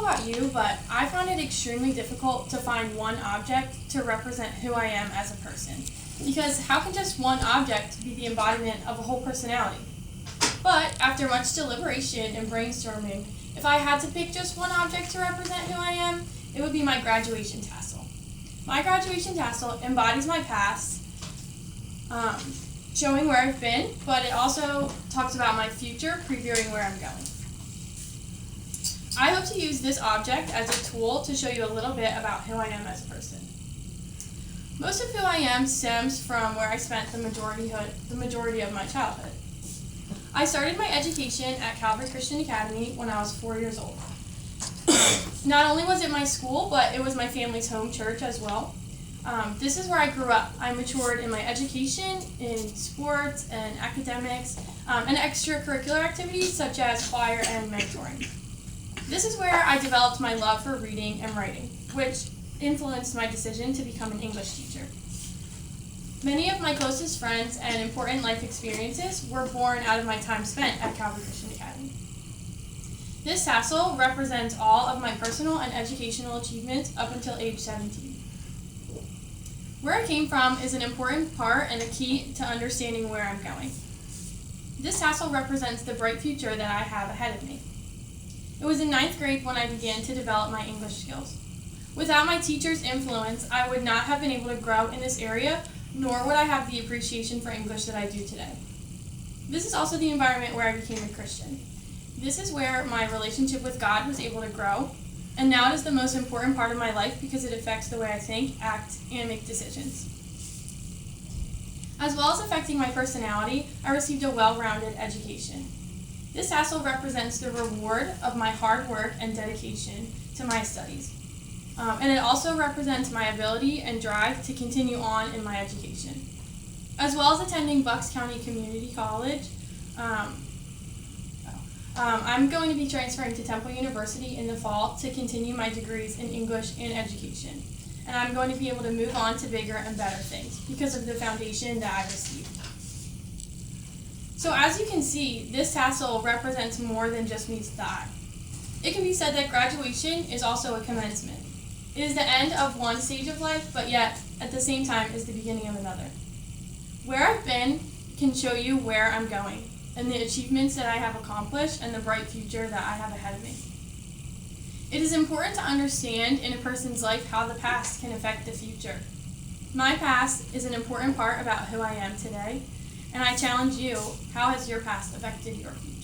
about you, but I found it extremely difficult to find one object to represent who I am as a person. Because how can just one object be the embodiment of a whole personality? But after much deliberation and brainstorming, if I had to pick just one object to represent who I am, it would be my graduation tassel. My graduation tassel embodies my past, showing where I've been, but it also talks about my future, previewing where I'm going. I hope to use this object as a tool to show you a little bit about who I am as a person. Most of who I am stems from where I spent the majority of my childhood. I started my education at Calvary Christian Academy when I was 4 years old. Not only was it my school, but it was my family's home church as well. This is where I grew up. I matured in my education, in sports and academics, and extracurricular activities such as choir and mentoring. This is where I developed my love for reading and writing, which influenced my decision to become an English teacher. Many of my closest friends and important life experiences were born out of my time spent at Calvary Christian Academy. This tassel represents all of my personal and educational achievements up until age 17. Where I came from is an important part and a key to understanding where I'm going. This tassel represents the bright future that I have ahead of me. It was in 9th grade when I began to develop my English skills. Without my teacher's influence, I would not have been able to grow in this area, nor would I have the appreciation for English that I do today. This is also the environment where I became a Christian. This is where my relationship with God was able to grow, and now it is the most important part of my life because it affects the way I think, act, and make decisions. As well as affecting my personality, I received a well-rounded education. This tassel represents the reward of my hard work and dedication to my studies. And it also represents my ability and drive to continue on in my education. As well as attending Bucks County Community College, I'm going to be transferring to Temple University in the fall to continue my degrees in English and education. And I'm going to be able to move on to bigger and better things because of the foundation that I received. So as you can see, this tassel represents more than just meets the eye. It can be said that graduation is also a commencement. It is the end of one stage of life, but yet, at the same time, is the beginning of another. Where I've been can show you where I'm going, and the achievements that I have accomplished, and the bright future that I have ahead of me. It is important to understand in a person's life how the past can affect the future. My past is an important part about who I am today, and I challenge you, how has your past affected your future?